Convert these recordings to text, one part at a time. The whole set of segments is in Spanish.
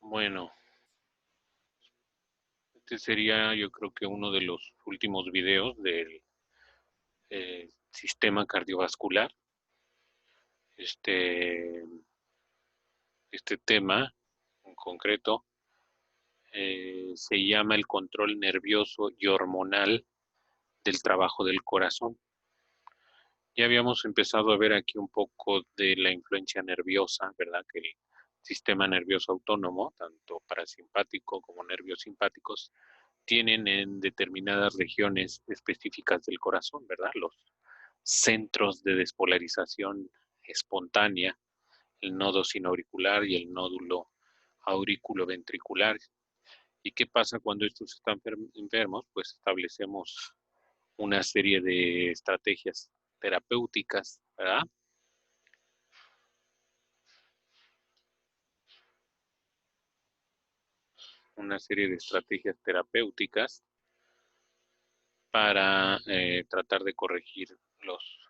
Bueno, este sería yo creo que uno de los últimos videos del sistema cardiovascular. Este, este tema en concreto se llama el control nervioso y hormonal del trabajo del corazón. Ya habíamos empezado a ver aquí un poco de la influencia nerviosa, ¿verdad? Que el sistema nervioso autónomo, tanto parasimpático como nervios simpáticos, tienen en determinadas regiones específicas del corazón, ¿verdad? Los centros de despolarización espontánea, el nodo sinoauricular y el nódulo auriculoventricular. ¿Y qué pasa cuando estos están enfermos? Pues establecemos una serie de estrategias terapéuticas, ¿verdad? Una serie de estrategias terapéuticas para tratar de corregir los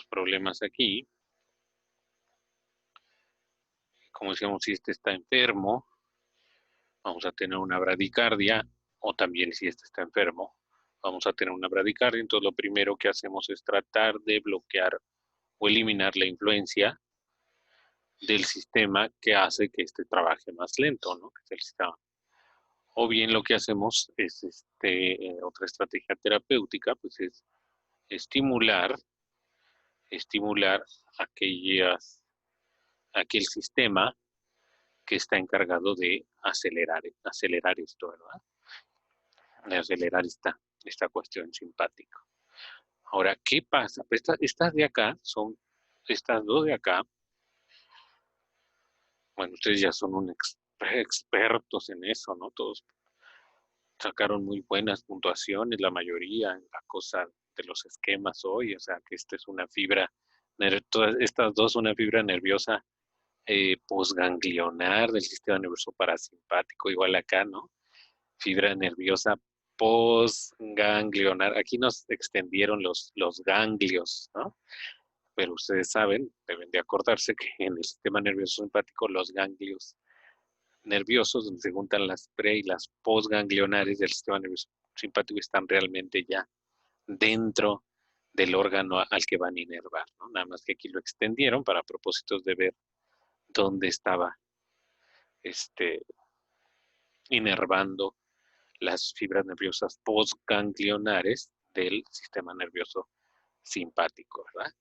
problemas aquí. Como decíamos, si este está enfermo, vamos a tener una bradicardia, o también si este está enfermo, vamos a tener una bradicardia. Entonces lo primero que hacemos es tratar de bloquear o eliminar la influencia del sistema que hace que este trabaje más lento, ¿no? Que es el sistema. O bien lo que hacemos es otra estrategia terapéutica, pues es estimular, estimular aquel sistema que está encargado de acelerar esto, ¿verdad? De acelerar esta cuestión simpática. Ahora, ¿qué pasa? Pues estas de acá son, estas dos de acá, bueno, ustedes ya son expertos en eso, ¿no? Todos sacaron muy buenas puntuaciones, la mayoría, en la cosa de los esquemas hoy, o sea, que esta es una fibra, todas estas dos, una fibra nerviosa posganglionar del sistema nervioso parasimpático, igual acá, ¿no? Fibra nerviosa postganglionar. Aquí nos extendieron los ganglios, ¿no? Pero ustedes saben, deben de acordarse que en el sistema nervioso simpático los ganglios nerviosos, donde se juntan las pre y las postganglionares del sistema nervioso simpático, están realmente ya dentro del órgano al que van a inervar, ¿no? Nada más que aquí lo extendieron para propósitos de ver dónde estaba este, inervando las fibras nerviosas postganglionares del sistema nervioso simpático, ¿verdad?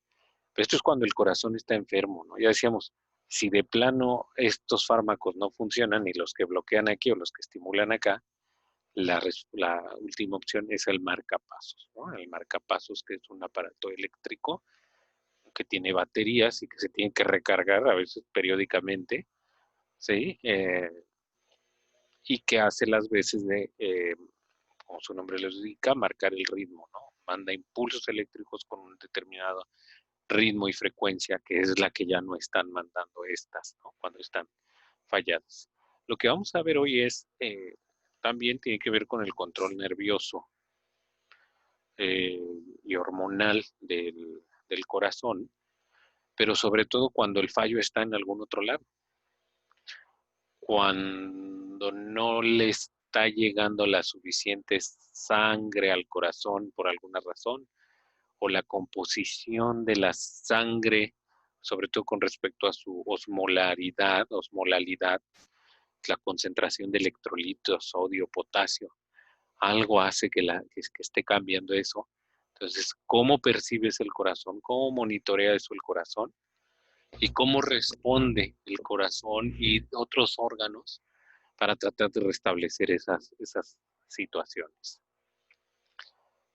Pero esto es cuando el corazón está enfermo, ¿no? Ya decíamos, si de plano estos fármacos no funcionan y los que bloquean aquí o los que estimulan acá, la última opción es el marcapasos, ¿no? El marcapasos, que es un aparato eléctrico que tiene baterías y que se tiene que recargar a veces periódicamente, ¿sí? Y que hace las veces de, como su nombre les indica, marcar el ritmo, ¿no? Manda impulsos eléctricos con un determinado ritmo y frecuencia, que es la que ya no están mandando estas, ¿no? Cuando están falladas. Lo que vamos a ver hoy es, también tiene que ver con el control nervioso eh, y hormonal del corazón, pero sobre todo cuando el fallo está en algún otro lado. Cuando no le está llegando la suficiente sangre al corazón por alguna razón, o la composición de la sangre, sobre todo con respecto a su osmolalidad, la concentración de electrolitos, sodio, potasio, algo hace que esté cambiando eso. Entonces, ¿cómo percibes el corazón? ¿Cómo monitorea eso el corazón? ¿Y cómo responde el corazón y otros órganos para tratar de restablecer esas situaciones?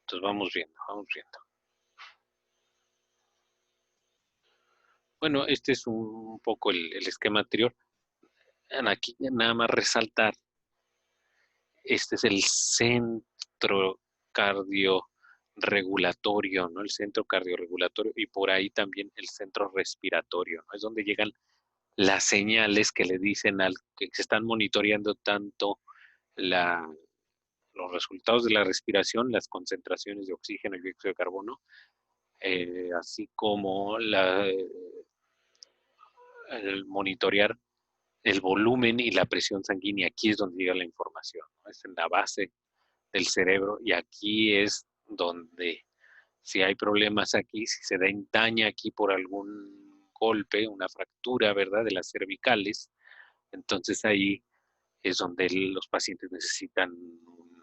Entonces, vamos viendo, vamos viendo. Bueno, este es un poco el esquema anterior. Aquí nada más resaltar, este es el centro cardiorregulatorio, ¿no? El centro cardiorregulatorio y por ahí también el centro respiratorio, ¿no? Es donde llegan las señales que le dicen al que se están monitoreando tanto la, los resultados de la respiración, las concentraciones de oxígeno y dióxido de carbono, así como el monitorear el volumen y la presión sanguínea. Aquí es donde llega la información, ¿no? Es en la base del cerebro y aquí es donde si hay problemas aquí, si se daña aquí por algún golpe, una fractura, ¿verdad? De las cervicales, entonces ahí es donde los pacientes necesitan un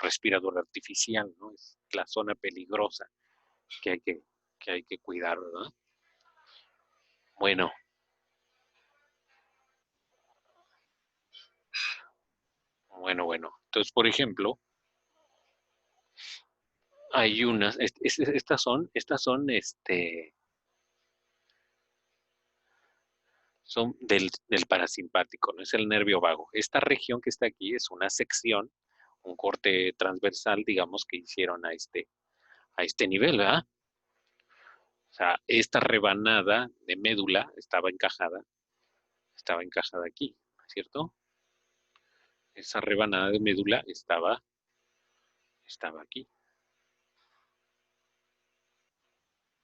respirador artificial, ¿no? Es la zona peligrosa que hay que, hay que cuidar, ¿verdad? Bueno, bueno. Entonces, por ejemplo, hay unas, son del parasimpático, no es el nervio vago. Esta región que está aquí es una sección, un corte transversal, digamos, que hicieron a este nivel, ¿verdad? O sea, esta rebanada de médula estaba encajada aquí, ¿cierto? Esa rebanada de médula estaba aquí.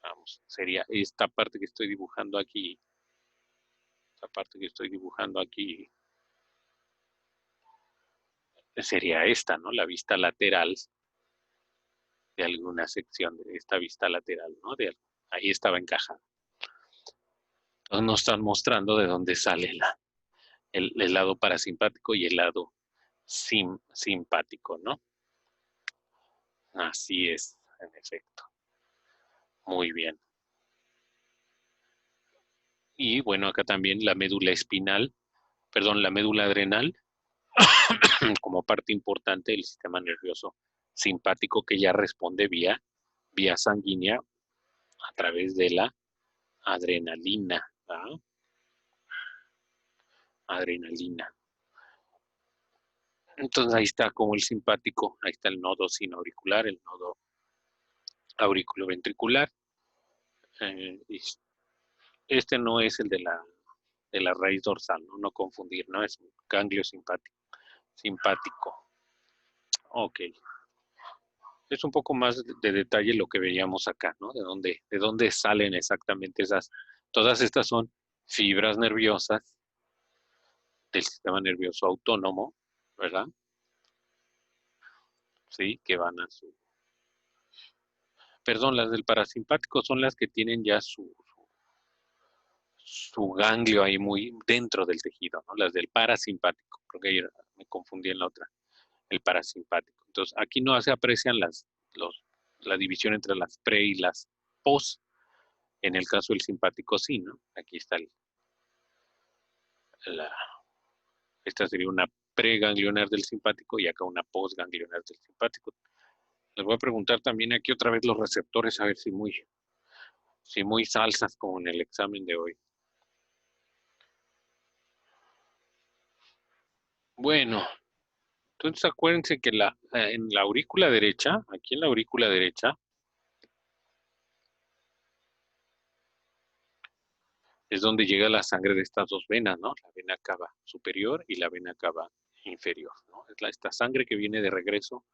Vamos, sería esta parte que estoy dibujando aquí, esta parte que estoy dibujando aquí, sería esta, ¿no? La vista lateral de alguna sección de esta vista lateral, ¿no? Ahí estaba encajada. Entonces nos están mostrando de dónde sale el lado parasimpático y el lado simpático, ¿no? Así es, en efecto. Muy bien. Y bueno, acá también la médula espinal, perdón, la médula adrenal, como parte importante del sistema nervioso simpático que ya responde vía sanguínea a través de la adrenalina, ¿verdad? Adrenalina. Entonces ahí está como el simpático, ahí está el nodo sinoauricular, el nodo auriculoventricular. Y este no es el de la raíz dorsal, ¿no? No confundir, no es un ganglio simpático. Ok. Es un poco más de detalle lo que veíamos acá, ¿no? De dónde salen exactamente todas estas son fibras nerviosas del sistema nervioso autónomo, ¿verdad? Sí, que van a perdón, las del parasimpático son las que tienen ya su ganglio ahí muy dentro del tejido, ¿no? Las del parasimpático, creo que ayer me confundí en la otra, el parasimpático. Entonces, aquí no se aprecian la división entre las pre y las post. En el caso del simpático sí, ¿no? Aquí está la, esta sería una preganglionar del simpático y acá una postganglionar del simpático. Les voy a preguntar también aquí otra vez los receptores, a ver si muy salsas como en el examen de hoy. Bueno, entonces acuérdense que en la aurícula derecha, aquí en la aurícula derecha, es donde llega la sangre de estas dos venas, ¿no? La vena cava superior y la vena cava inferior, ¿no? Es esta sangre que viene de regreso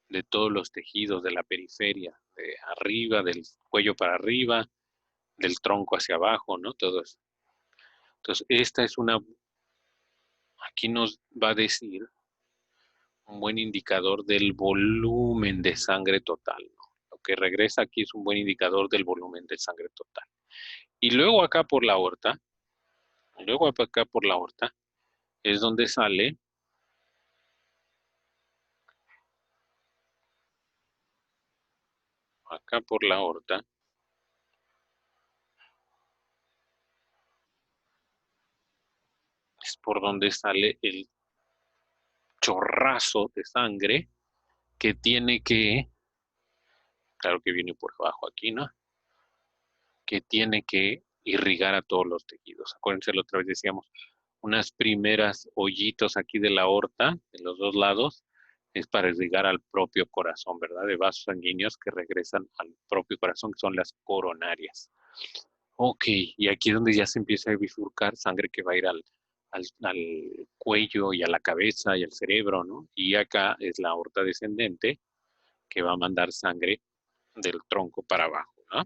de todos los tejidos de la periferia, de arriba, del cuello para arriba, del tronco hacia abajo, ¿no? Todo eso. Entonces, esta es aquí nos va a decir un buen indicador del volumen de sangre total, ¿no? Lo que regresa aquí es un buen indicador del volumen de sangre total. Y luego acá por la aorta, es donde sale acá por la aorta, es por donde sale el chorrazo de sangre que tiene que, claro que viene por abajo aquí, ¿no? Que tiene que irrigar a todos los tejidos. Acuérdense, la otra vez decíamos, unas primeras hoyitos aquí de la aorta, de los dos lados, es para irrigar al propio corazón, ¿verdad? De vasos sanguíneos que regresan al propio corazón, que son las coronarias. Ok, y aquí es donde ya se empieza a bifurcar sangre que va a ir al cuello y a la cabeza y al cerebro, ¿no? Y acá es la aorta descendente que va a mandar sangre del tronco para abajo, ¿no?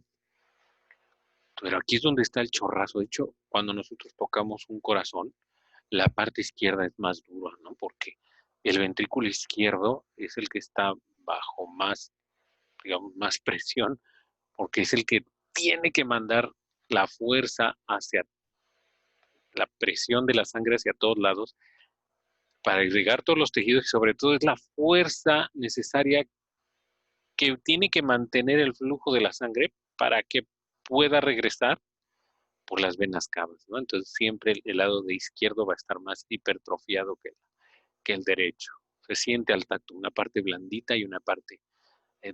Pero aquí es donde está el chorrazo. De hecho, cuando nosotros tocamos un corazón, la parte izquierda es más dura, ¿no? Porque el ventrículo izquierdo es el que está bajo más, digamos, más presión, porque es el que tiene que mandar la fuerza hacia la presión de la sangre hacia todos lados para irrigar todos los tejidos y sobre todo es la fuerza necesaria que tiene que mantener el flujo de la sangre para que pueda regresar por las venas cavas, ¿no? Entonces siempre el lado de izquierdo va a estar más hipertrofiado que el derecho. Se siente al tacto una parte blandita y una parte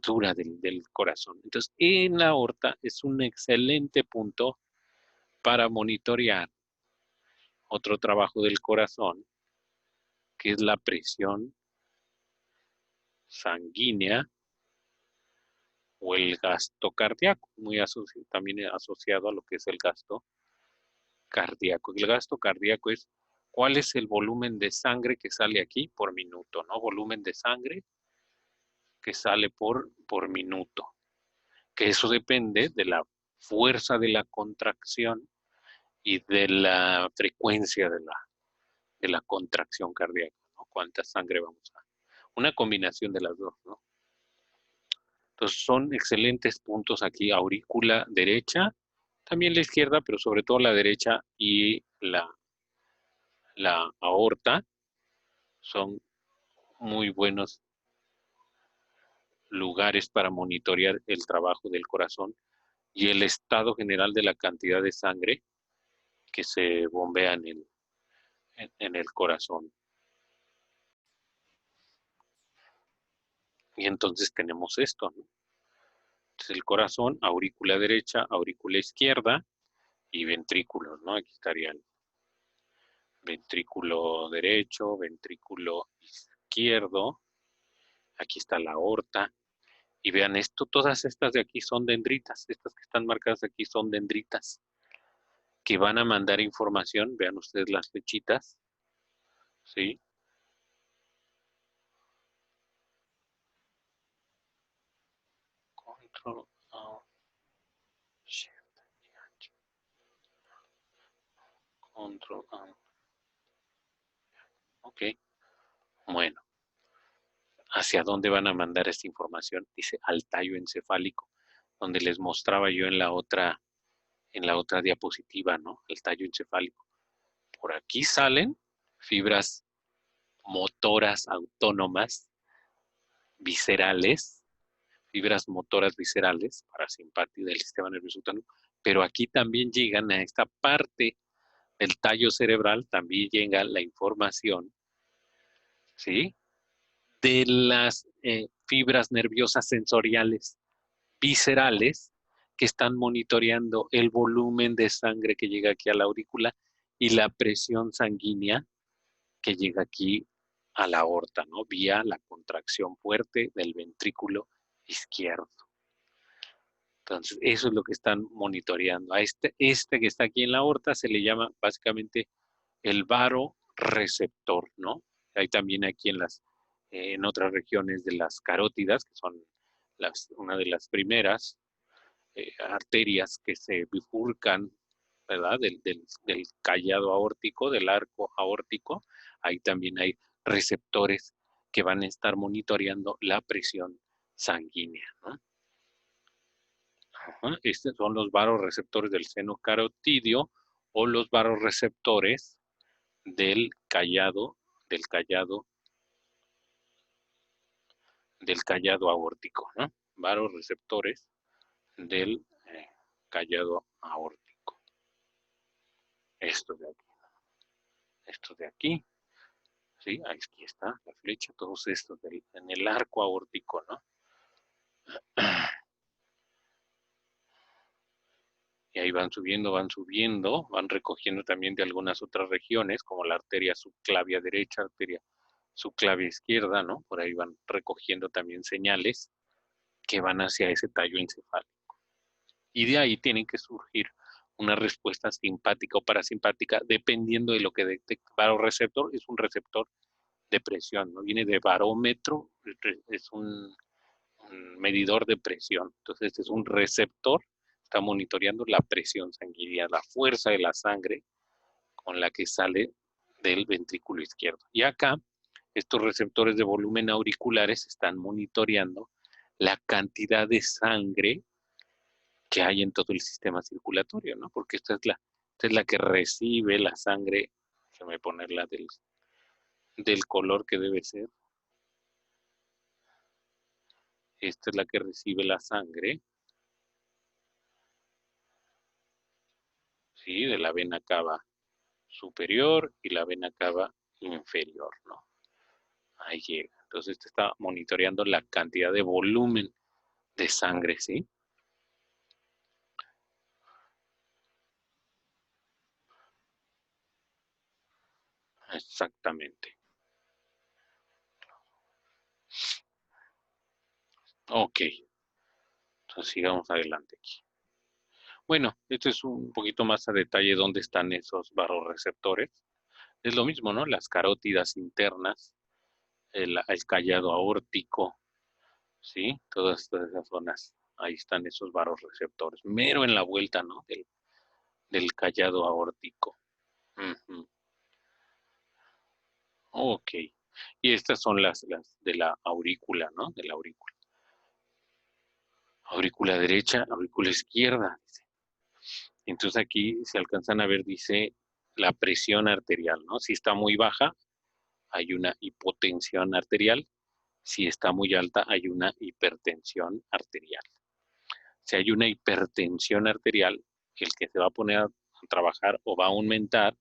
dura del corazón. Entonces, en la aorta es un excelente punto para monitorear otro trabajo del corazón, que es la presión sanguínea o el gasto cardíaco, muy también asociado a lo que es el gasto cardíaco. El gasto cardíaco es cuál es el volumen de sangre que sale aquí por minuto, ¿no? Volumen de sangre que sale por minuto. Que eso depende de la fuerza de la contracción y de la frecuencia de la contracción cardíaca, ¿no? Cuánta sangre vamos a... Una combinación de las dos, ¿no? Entonces son excelentes puntos aquí, aurícula derecha, también la izquierda, pero sobre todo la derecha y la aorta son muy buenos lugares para monitorear el trabajo del corazón y el estado general de la cantidad de sangre que se bombea en el corazón. Y entonces tenemos esto, ¿no? Entonces el corazón, aurícula derecha, aurícula izquierda y ventrículos, ¿no? Aquí estaría el ventrículo derecho, ventrículo izquierdo, aquí está la aorta. Y vean esto, todas estas de aquí son dendritas, estas que están marcadas aquí son dendritas, que van a mandar información, vean ustedes las flechitas, ¿sí? Control, Shift, Control, ok, bueno. ¿Hacia dónde van a mandar esta información? Dice al tallo encefálico, donde les mostraba yo en la otra diapositiva, ¿no? El tallo encefálico. Por aquí salen fibras motoras autónomas, viscerales, fibras motoras viscerales, parasimpáticas del sistema nervioso autónomo, pero aquí también llegan a esta parte del tallo cerebral, también llega la información, ¿sí? De las fibras nerviosas sensoriales viscerales que están monitoreando el volumen de sangre que llega aquí a la aurícula y la presión sanguínea que llega aquí a la aorta, ¿no? Vía la contracción fuerte del ventrículo izquierdo. Entonces, eso es lo que están monitoreando. A este que está aquí en la aorta se le llama básicamente el baroreceptor, ¿no? Hay también aquí en otras regiones de las carótidas, que son una de las primeras arterias que se bifurcan, ¿verdad? Del callado aórtico, del arco aórtico, ahí también hay receptores que van a estar monitoreando la presión sanguínea, ¿no? Ajá. Estos son los varoreceptores del seno carotidio o los varoreceptores del callado, del callado, del callado aórtico, ¿no? Varoreceptores del callado aórtico. Esto de aquí, esto de aquí, ¿sí? Aquí está la flecha, todos estos en el arco aórtico, ¿no? Y ahí van recogiendo también de algunas otras regiones, como la arteria subclavia derecha, arteria subclavia izquierda, ¿no? Por ahí van recogiendo también señales que van hacia ese tallo encefálico. Y de ahí tienen que surgir una respuesta simpática o parasimpática, dependiendo de lo que detecta. Baroreceptor es un receptor de presión, ¿no? Viene de barómetro, es un medidor de presión. Entonces, este es un receptor Está monitoreando la presión sanguínea, la fuerza de la sangre con la que sale del ventrículo izquierdo. Y acá, estos receptores de volumen auriculares están monitoreando la cantidad de sangre que hay en todo el sistema circulatorio, ¿no? Porque esta es la que recibe la sangre, déjame ponerla del color que debe ser. Esta es la que recibe la sangre, ¿sí? De la vena cava superior y la vena cava inferior, ¿no? Ahí llega. Entonces, este está monitoreando la cantidad de volumen de sangre, ¿sí? Exactamente. Ok, entonces sigamos adelante aquí. Bueno, esto es un poquito más a detalle dónde están esos vasoreceptores. Es lo mismo, ¿no? Las carótidas internas, el callado aórtico, ¿sí? Todas esas zonas, ahí están esos vasoreceptores, mero en la vuelta, ¿no? Del callado aórtico. Ujú. Ok. Y estas son las de la aurícula, ¿no? De la aurícula. Aurícula derecha, aurícula izquierda. Entonces aquí se alcanzan a ver, dice, la presión arterial, ¿no? Si está muy baja, hay una hipotensión arterial. Si está muy alta, hay una hipertensión arterial. Si hay una hipertensión arterial, el que se va a poner a trabajar o va a aumentar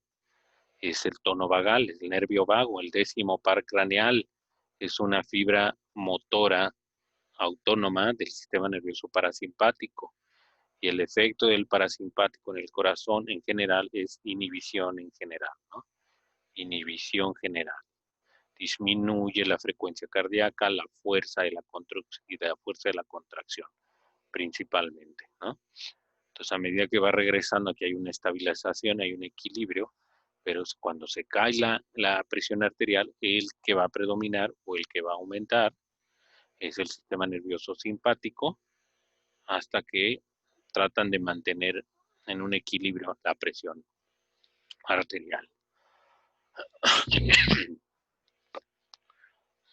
es el tono vagal, es el nervio vago, el décimo par craneal. Es una fibra motora autónoma del sistema nervioso parasimpático. Y el efecto del parasimpático en el corazón en general es inhibición en general, ¿no? Inhibición general. Disminuye la frecuencia cardíaca, la fuerza de la construcción y la fuerza de la contracción, principalmente, ¿no? Entonces, a medida que va regresando, aquí hay una estabilización, hay un equilibrio, pero cuando se cae la presión arterial, el que va a predominar o el que va a aumentar es el sistema nervioso simpático hasta que tratan de mantener en un equilibrio la presión arterial.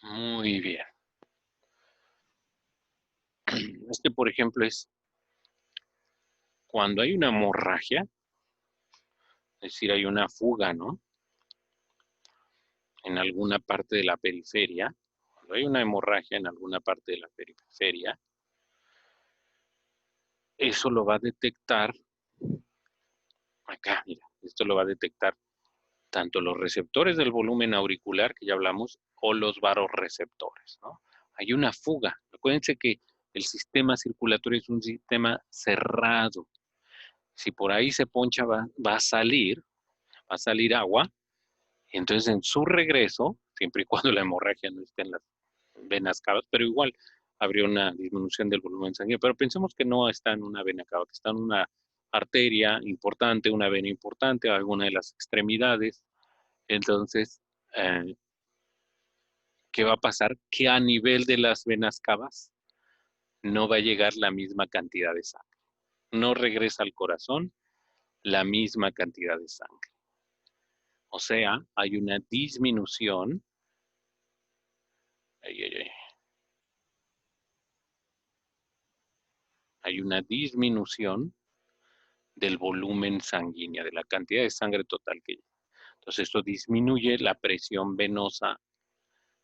Muy bien. Este, por ejemplo, es cuando hay una hemorragia, es decir, hay una fuga, ¿no? En alguna parte de la periferia, cuando hay una hemorragia en alguna parte de la periferia, eso lo va a detectar, acá, mira, esto lo va a detectar tanto los receptores del volumen auricular, que ya hablamos, o los vasoreceptores, ¿no? Hay una fuga. Acuérdense que el sistema circulatorio es un sistema cerrado. Si por ahí se poncha, va a salir agua, y entonces en su regreso, siempre y cuando la hemorragia no esté en las venas cavas, pero igual habría una disminución del volumen sanguíneo. Pero pensemos que no está en una vena cava, que está en una arteria importante, una vena importante, alguna de las extremidades. Entonces, eh, ¿qué va a pasar? Que a nivel de las venas cavas no va a llegar la misma cantidad de sangre. No regresa al corazón la misma cantidad de sangre. O sea, hay una disminución. Ay, ay, ay, hay una disminución del volumen sanguíneo, de la cantidad de sangre total que lleva. Entonces, esto disminuye la presión venosa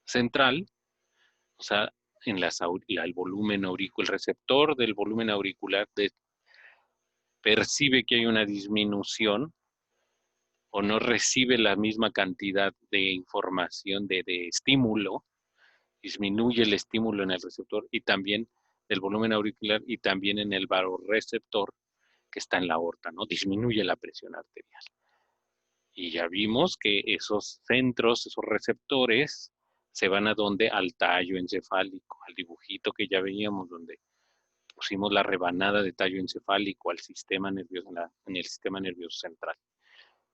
central, o sea, el volumen auricular, el receptor del volumen auricular percibe que hay una disminución o no recibe la misma cantidad de información de estímulo, disminuye el estímulo en el receptor y también del volumen auricular y también en el vasoreceptor que está en la aorta, ¿no? Disminuye la presión arterial. Y ya vimos que esos centros, esos receptores, se van a donde al tallo encefálico, al dibujito que ya veíamos, donde pusimos la rebanada de tallo encefálico al sistema nervioso, en el sistema nervioso central.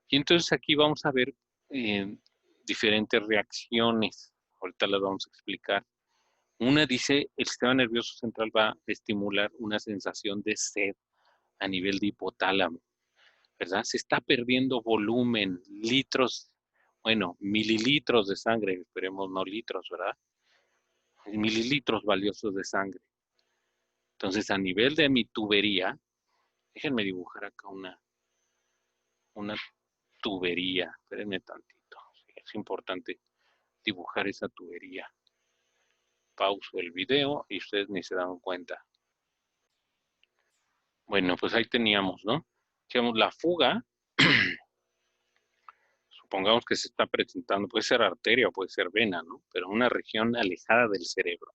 Y entonces aquí vamos a ver eh, diferentes reacciones. Ahorita las vamos a explicar. Una dice, el sistema nervioso central va a estimular una sensación de sed a nivel de hipotálamo, ¿verdad? Se está perdiendo volumen, litros, bueno, mililitros de sangre, esperemos no litros, ¿verdad? Mililitros valiosos de sangre. Entonces, a nivel de mi tubería, déjenme dibujar acá una tubería. Espérenme tantito. Sí, es importante dibujar esa tubería. Pauso el video y ustedes ni se dan cuenta. Bueno, pues ahí teníamos, ¿no? Teníamos la fuga. Supongamos que se está presentando, puede ser arteria o puede ser vena, ¿no? Pero una región alejada del cerebro.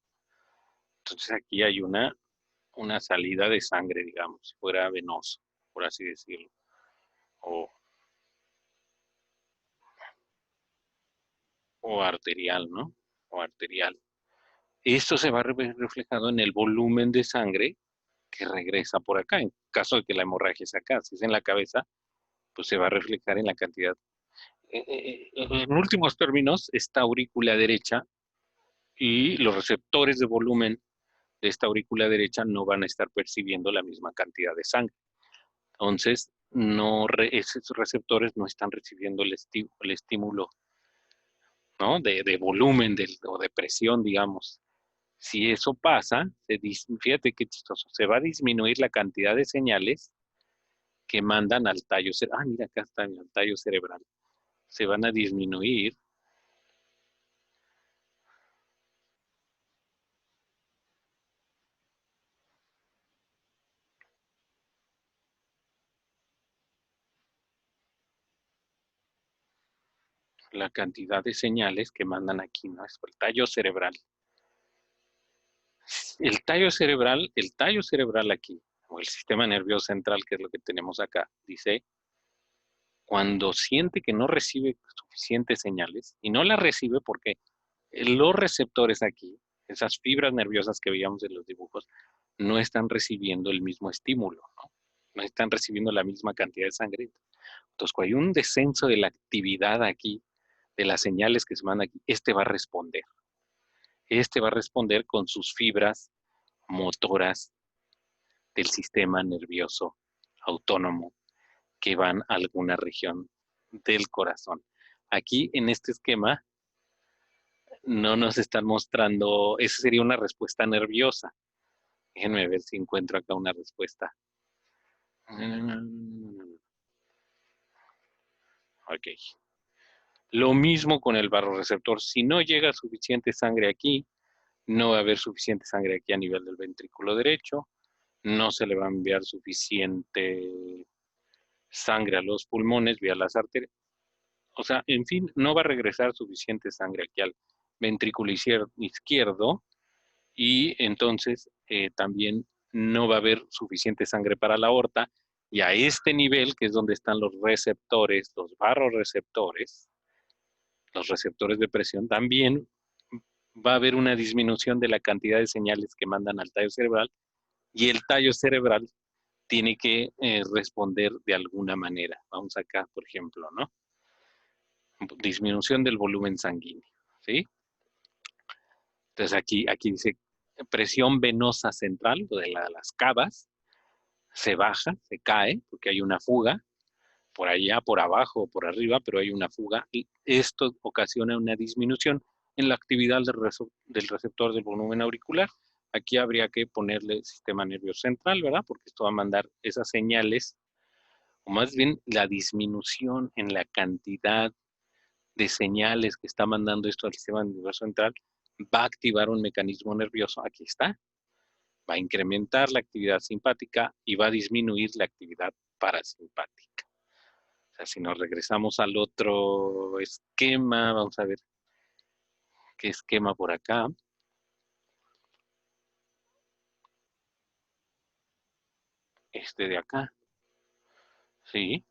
Entonces aquí hay una salida de sangre, digamos, si fuera venoso, por así decirlo. O, o arterial, ¿no? O arterial. Esto se va a ver reflejado en el volumen de sangre que regresa por acá. En caso de que la hemorragia es acá, si es en la cabeza, pues se va a reflejar en la cantidad. En últimos términos, esta aurícula derecha y los receptores de volumen de esta aurícula derecha no van a estar percibiendo la misma cantidad de sangre. Entonces, esos receptores no están recibiendo el estímulo, ¿no? de volumen o de presión, digamos. Si eso pasa, fíjate qué chistoso, se va a disminuir la cantidad de señales que mandan al tallo cerebral. Ah, mira, acá está el tallo cerebral. Se van a disminuir la cantidad de señales que mandan aquí, ¿no? Es el tallo cerebral. El tallo cerebral aquí, o el sistema nervioso central, que es lo que tenemos acá, dice, cuando siente que no recibe suficientes señales, y no las recibe porque los receptores aquí, esas fibras nerviosas que veíamos en los dibujos, no están recibiendo el mismo estímulo, ¿no? No están recibiendo la misma cantidad de sangre. Entonces, cuando hay un descenso de la actividad aquí, de las señales que se mandan aquí, este va a responder. Este va a responder con sus fibras motoras del sistema nervioso autónomo que van a alguna región del corazón. Aquí en este esquema no nos están mostrando, esa sería una respuesta nerviosa. Déjenme ver si encuentro acá una respuesta. Ok. Lo mismo con el barroreceptor. Si no llega suficiente sangre aquí, no va a haber suficiente sangre aquí a nivel del ventrículo derecho. No se le va a enviar suficiente sangre a los pulmones vía las arterias. O sea, en fin, no va a regresar suficiente sangre aquí al ventrículo izquierdo y entonces también no va a haber suficiente sangre para la aorta y a este nivel, que es donde están los receptores, los barroreceptores, los receptores de presión, también va a haber una disminución de la cantidad de señales que mandan al tallo cerebral y el tallo cerebral tiene que responder de alguna manera. Vamos acá, por ejemplo, ¿no? Disminución del volumen sanguíneo, ¿sí? Entonces aquí dice presión venosa central, de las cavas, se baja, se cae, porque hay una fuga, por allá, por abajo, por arriba, pero hay una fuga, y esto ocasiona una disminución en la actividad del receptor del volumen auricular. Aquí habría que ponerle sistema nervioso central, ¿verdad? Porque esto va a mandar esas señales, o más bien la disminución en la cantidad de señales que está mandando esto al sistema nervioso central, va a activar un mecanismo nervioso, aquí está, va a incrementar la actividad simpática y va a disminuir la actividad parasimpática. O sea, si nos regresamos al otro esquema, vamos a ver qué esquema por acá. Este de acá, sí.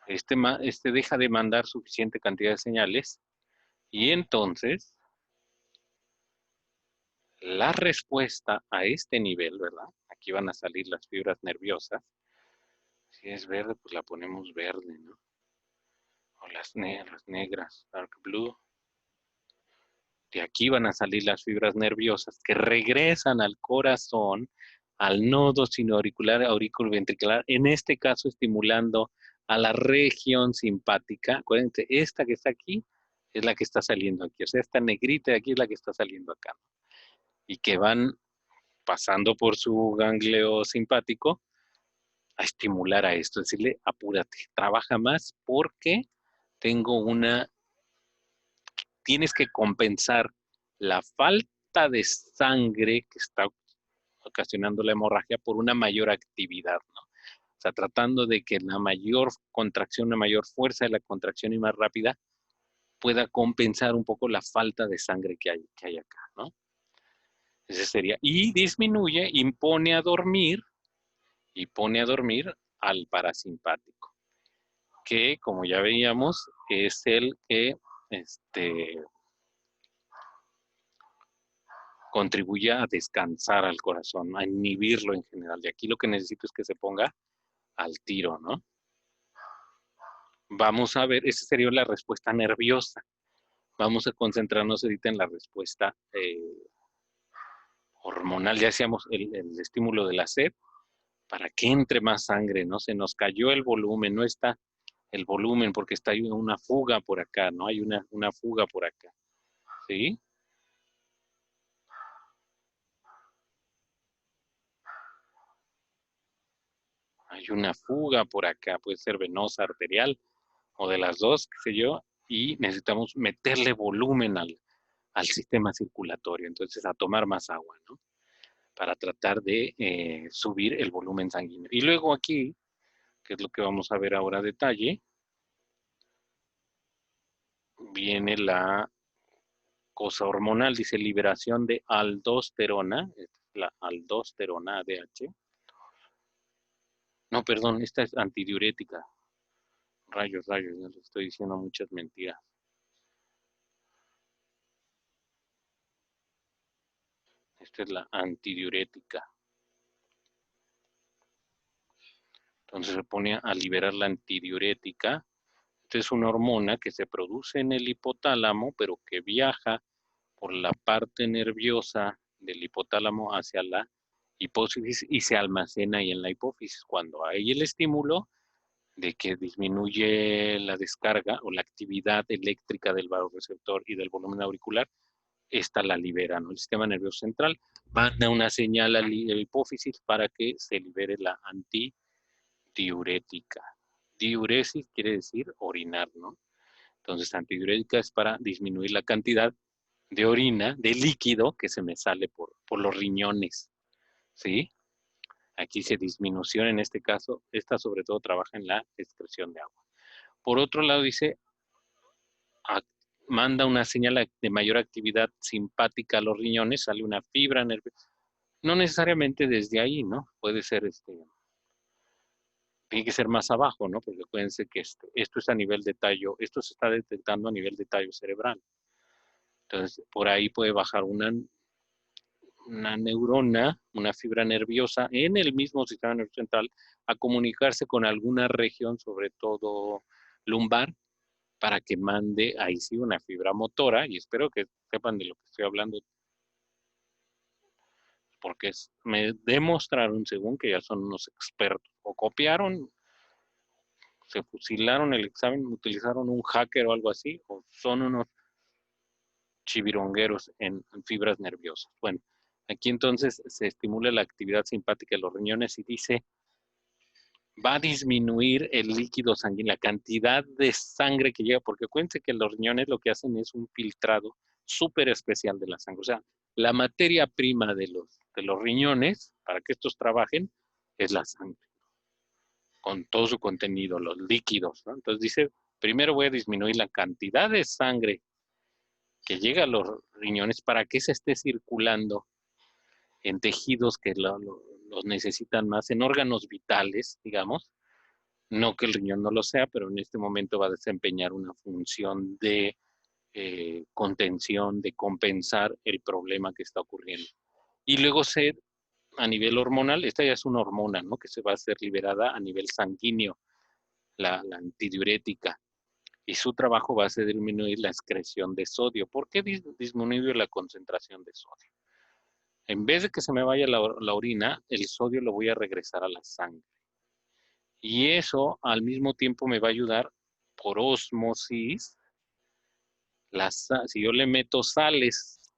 Este deja de mandar suficiente cantidad de señales y entonces la respuesta a este nivel, ¿verdad? Aquí van a salir las fibras nerviosas. Si es verde, pues la ponemos verde, ¿no? O las negras, dark blue. De aquí van a salir las fibras nerviosas que regresan al corazón al nodo sinoauricular, auriculoventricular, en este caso estimulando a la región simpática. Acuérdense, esta que está aquí es la que está saliendo aquí, o sea, esta negrita de aquí es la que está saliendo acá, y que van pasando por su ganglio simpático a estimular a esto, decirle, apúrate, trabaja más porque tengo tienes que compensar la falta de sangre que está ocasionando la hemorragia por una mayor actividad, ¿no? O sea, tratando de que la mayor contracción, la mayor fuerza de la contracción y más rápida pueda compensar un poco la falta de sangre que hay acá, ¿no? Ese sería. Y disminuye, y pone a dormir al parasimpático, que como ya veíamos, es el que contribuye a descansar al corazón, a inhibirlo en general. Y aquí lo que necesito es que se ponga al tiro, ¿no? Vamos a ver, esa sería la respuesta nerviosa. Vamos a concentrarnos ahorita en la respuesta hormonal. Ya hacíamos el estímulo de la sed para que entre más sangre, ¿no? Se nos cayó el volumen, no está el volumen porque está hay una fuga por acá, ¿no? Hay una fuga por acá, ¿sí? Hay una fuga por acá, puede ser venosa, arterial o de las dos, qué sé yo, y necesitamos meterle volumen al sistema circulatorio, entonces a tomar más agua, ¿no? Para tratar de subir el volumen sanguíneo. Y luego aquí, que es lo que vamos a ver ahora a detalle, viene la cosa hormonal, dice liberación de aldosterona, la aldosterona ADH. No, perdón, esta es antidiurética. Rayos, rayos, ya les estoy diciendo muchas mentiras. Esta es la antidiurética. Entonces se pone a liberar la antidiurética. Esta es una hormona que se produce en el hipotálamo, pero que viaja por la parte nerviosa del hipotálamo hacia la hipófisis y se almacena ahí en la hipófisis. Cuando hay el estímulo de que disminuye la descarga o la actividad eléctrica del vasoreceptor y del volumen auricular, esta la libera, ¿no? El sistema nervioso central manda una señal a la hipófisis para que se libere la antidiurética. Diuresis quiere decir orinar, ¿no? Entonces, antidiurética es para disminuir la cantidad de orina, de líquido que se me sale por los riñones, ¿sí? Aquí se disminución en este caso, esta sobre todo trabaja en la excreción de agua. Por otro lado dice, manda una señal de mayor actividad simpática a los riñones, sale una fibra nerviosa. No necesariamente desde ahí, ¿no? Puede ser tiene que ser más abajo, ¿no? Porque acuérdense que esto es a nivel de tallo, esto se está detectando a nivel de tallo cerebral. Entonces, por ahí puede bajar una neurona, una fibra nerviosa en el mismo sistema nervioso central a comunicarse con alguna región, sobre todo lumbar, para que mande ahí sí una fibra motora, y espero que sepan de lo que estoy hablando, porque me demostraron, según que ya son unos expertos, o copiaron, se fusilaron el examen, utilizaron un hacker o algo así, o son unos chivirongueros en fibras nerviosas. Bueno, aquí entonces se estimula la actividad simpática de los riñones y dice, va a disminuir el líquido sanguíneo, la cantidad de sangre que llega, porque acuérdense que los riñones lo que hacen es un filtrado súper especial de la sangre. O sea, la materia prima de los riñones, para que estos trabajen, es la sangre, con todo su contenido, los líquidos, ¿no? Entonces dice, primero voy a disminuir la cantidad de sangre que llega a los riñones para que se esté circulando en tejidos que los necesitan más, en órganos vitales, digamos. No que el riñón no lo sea, pero en este momento va a desempeñar una función de contención, de compensar el problema que está ocurriendo. Y luego a nivel hormonal, esta ya es una hormona, ¿no? Que se va a ser liberada a nivel sanguíneo, la antidiurética. Y su trabajo va a ser disminuir la excreción de sodio. ¿Por qué disminuye la concentración de sodio? En vez de que se me vaya la orina, el sodio lo voy a regresar a la sangre. Y eso al mismo tiempo me va a ayudar por ósmosis. Si yo le meto sales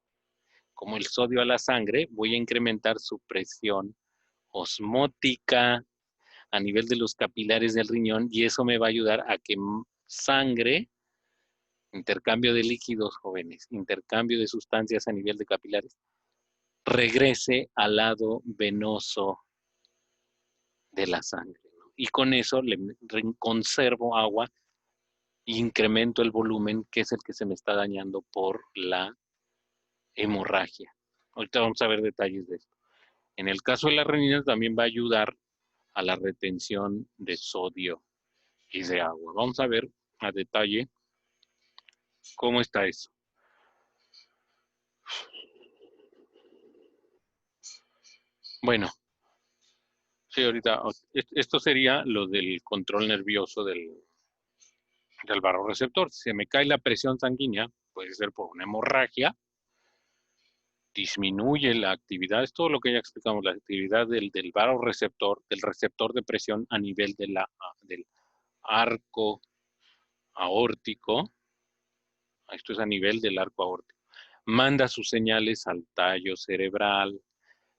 como el sodio a la sangre, voy a incrementar su presión osmótica a nivel de los capilares del riñón y eso me va a ayudar a que sangre, intercambio de líquidos, jóvenes, intercambio de sustancias a nivel de capilares, regrese al lado venoso de la sangre, ¿no? Y con eso le conservo agua e incremento el volumen, que es el que se me está dañando por la hemorragia. Ahorita vamos a ver detalles de esto. En el caso de la renina también va a ayudar a la retención de sodio y de agua. Vamos a ver a detalle cómo está eso. Bueno, sí, ahorita, esto sería lo del control nervioso del barorreceptor. Si se me cae la presión sanguínea, puede ser por una hemorragia, disminuye la actividad, es todo lo que ya explicamos, la actividad del barorreceptor, del receptor de presión a nivel del arco aórtico. Esto es a nivel del arco aórtico. Manda sus señales al tallo cerebral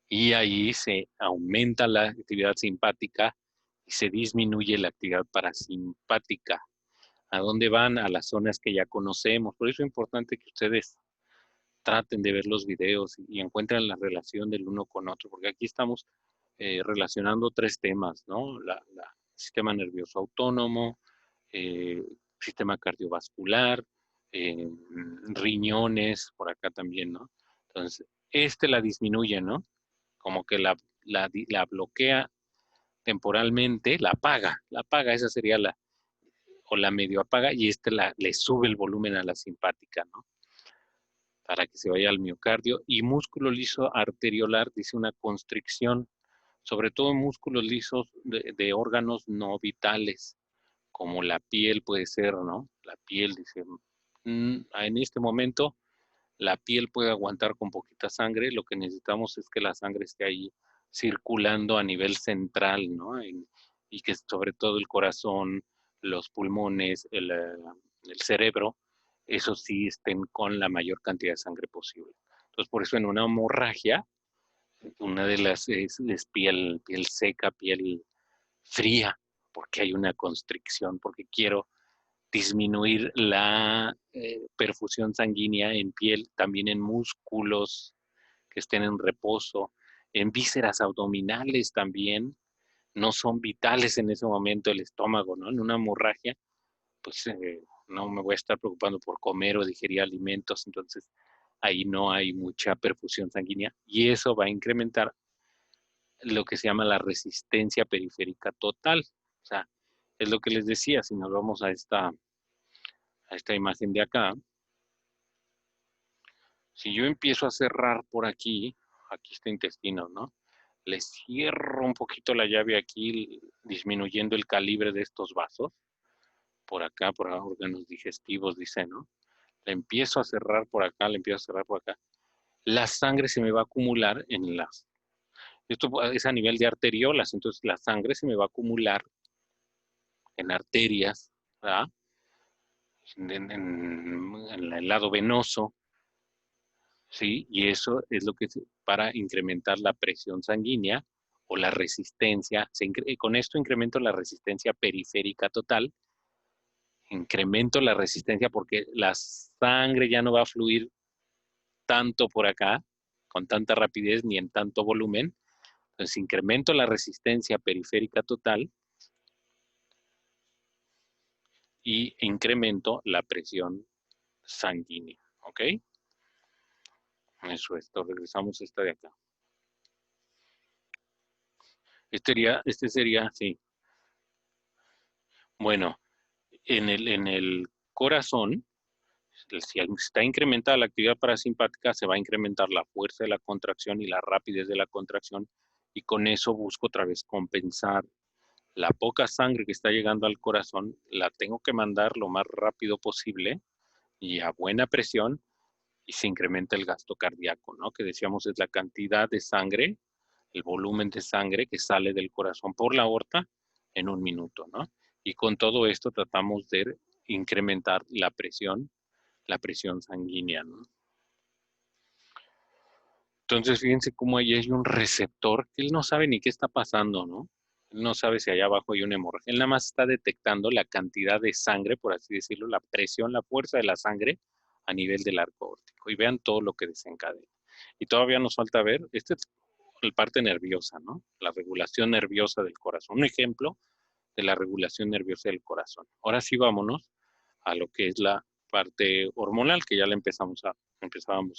y ahí se aumenta la actividad simpática y se disminuye la actividad parasimpática. ¿A dónde van? A las zonas que ya conocemos. Por eso es importante que ustedes traten de ver los videos y encuentren la relación del uno con otro, porque aquí estamos relacionando tres temas, ¿no? Sistema nervioso autónomo, eh, sistema cardiovascular, riñones, por acá también, ¿no? Entonces, la disminuye, ¿no? Como que la bloquea temporalmente, la apaga, esa sería o la medio apaga, y le sube el volumen a la simpática, ¿no? Para que se vaya al miocardio. Y músculo liso arteriolar dice una constricción, sobre todo músculos lisos de órganos no vitales, como la piel puede ser, ¿no? La piel dice, en este momento la piel puede aguantar con poquita sangre, lo que necesitamos es que la sangre esté ahí circulando a nivel central, ¿no? Y que sobre todo el corazón, los pulmones, el cerebro, eso sí estén con la mayor cantidad de sangre posible. Entonces, por eso en una hemorragia, una de las es piel seca, piel fría, porque hay una constricción, porque quiero disminuir la perfusión sanguínea en piel, también en músculos que estén en reposo, en vísceras abdominales también, no son vitales en ese momento el estómago, ¿no? En una hemorragia, pues no me voy a estar preocupando por comer o digerir alimentos, entonces ahí no hay mucha perfusión sanguínea y eso va a incrementar lo que se llama la resistencia periférica total. O sea, es lo que les decía, si nos vamos a esta imagen de acá, si yo empiezo a cerrar por aquí está intestino, ¿no? Le cierro un poquito la llave aquí, disminuyendo el calibre de estos vasos, por acá, por órganos digestivos, dice, ¿no? Le empiezo a cerrar por acá, le empiezo a cerrar por acá. La sangre se me va a acumular esto es a nivel de arteriolas, entonces la sangre se me va a acumular en arterias, ¿verdad? En el lado venoso, ¿sí? Y eso es lo que para incrementar la presión sanguínea o la resistencia. Con esto incremento la resistencia periférica total, incremento la resistencia porque la sangre ya no va a fluir tanto por acá, con tanta rapidez ni en tanto volumen. Entonces incremento la resistencia periférica total y incremento la presión sanguínea, ¿ok? Eso es, regresamos a esta de acá. Este sería, sí. Bueno, en el corazón, si está incrementada la actividad parasimpática, se va a incrementar la fuerza de la contracción y la rapidez de la contracción, y con eso busco otra vez compensar la poca sangre que está llegando al corazón, la tengo que mandar lo más rápido posible y a buena presión, y se incrementa el gasto cardíaco, ¿no? Que decíamos es la cantidad de sangre, el volumen de sangre que sale del corazón por la aorta en un minuto, ¿no? Y con todo esto tratamos de incrementar la presión sanguínea, ¿no? Entonces, fíjense cómo ahí hay un receptor que él no sabe ni qué está pasando, ¿no? Él no sabe si allá abajo hay una hemorragia. Él nada más está detectando la cantidad de sangre, por así decirlo, la presión, la fuerza de la sangre a nivel del arco aórtico. Y vean todo lo que desencadena. Y todavía nos falta ver, esta es la parte nerviosa, ¿no? La regulación nerviosa del corazón. Un ejemplo de la regulación nerviosa del corazón. Ahora sí vámonos a lo que es la parte hormonal, que ya la empezábamos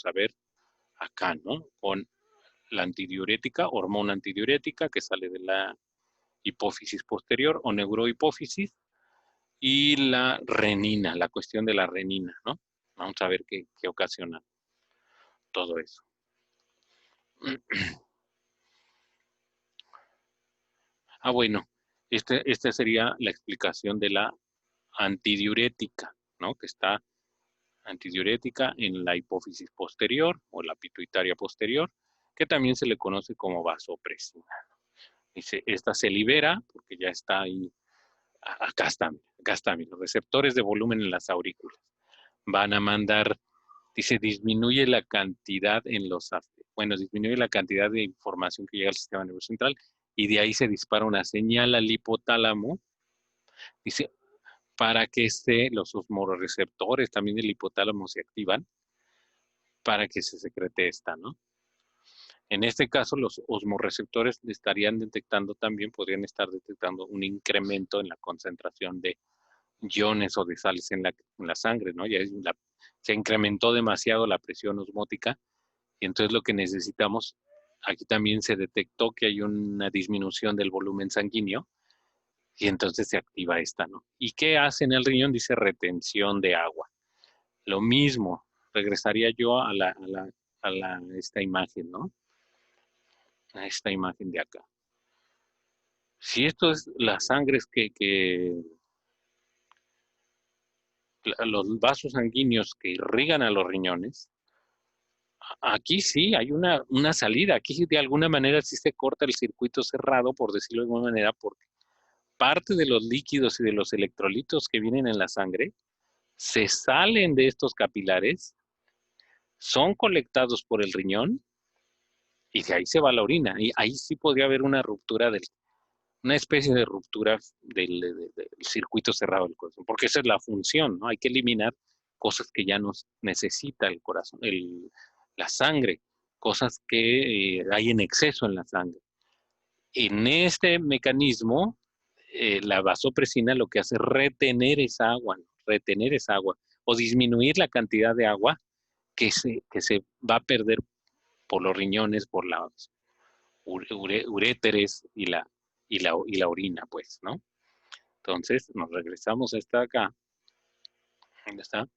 a ver acá, ¿no? Con la antidiurética, hormona antidiurética que sale de la hipófisis posterior o neurohipófisis, y la renina, la cuestión de la renina, ¿no? Vamos a ver qué ocasiona todo eso. Bueno, esta sería la explicación de la antidiurética, ¿no? Que está antidiurética en la hipófisis posterior o la pituitaria posterior, que también se le conoce como vasopresina. Dice, esta se libera porque ya está ahí. Acá están, los receptores de volumen en las aurículas. Van a mandar, dice, disminuye la cantidad disminuye la cantidad de información que llega al sistema nervioso central y de ahí se dispara una señal al hipotálamo. Dice, para que los osmorreceptores también del hipotálamo se activan para que se secrete esta, ¿no? En este caso, los osmorreceptores estarían detectando también, podrían estar detectando un incremento en la concentración de iones o de sales en la sangre, ¿no? Se incrementó demasiado la presión osmótica y entonces lo que necesitamos, aquí también se detectó que hay una disminución del volumen sanguíneo y entonces se activa esta, ¿no? ¿Y qué hace en el riñón? Dice retención de agua. Lo mismo, regresaría yo a esta imagen, ¿no? A esta imagen de acá. Si esto es la sangre los vasos sanguíneos que irrigan a los riñones, aquí sí hay una salida, aquí de alguna manera sí se corta el circuito cerrado, por decirlo de alguna manera, porque parte de los líquidos y de los electrolitos que vienen en la sangre se salen de estos capilares, son colectados por el riñón y de ahí se va la orina. Y ahí sí podría haber una ruptura una especie de ruptura del circuito cerrado del corazón, porque esa es la función, ¿no? Hay que eliminar cosas que ya no necesita el corazón, la sangre, cosas que hay en exceso en la sangre. En este mecanismo, la vasopresina lo que hace es retener esa agua, ¿no? Retener esa agua, o disminuir la cantidad de agua que se va a perder por los riñones, por las uréteres y la orina, pues, ¿no? Entonces, nos regresamos hasta acá. ¿Dónde está?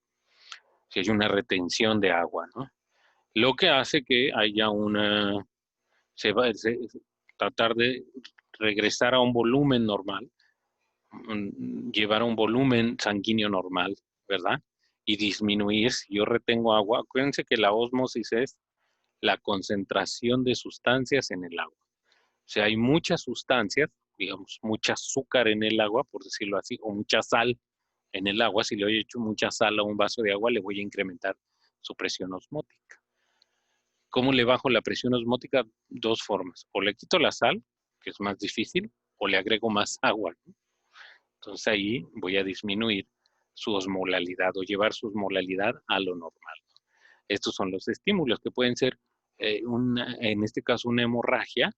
Si hay una retención de agua, ¿no? Lo que hace que haya tratar de regresar a un volumen normal, llevar a un volumen sanguíneo normal, ¿verdad? Y disminuir, si yo retengo agua, acuérdense que la ósmosis es la concentración de sustancias en el agua. O sea, hay muchas sustancias, digamos, mucha azúcar en el agua, por decirlo así, o mucha sal en el agua. Si le he hecho mucha sal a un vaso de agua, le voy a incrementar su presión osmótica. ¿Cómo le bajo la presión osmótica? Dos formas. O le quito la sal, que es más difícil, o le agrego más agua, ¿no? Entonces ahí voy a disminuir su osmolalidad o llevar su osmolalidad a lo normal. Estos son los estímulos que pueden ser, en este caso, una hemorragia,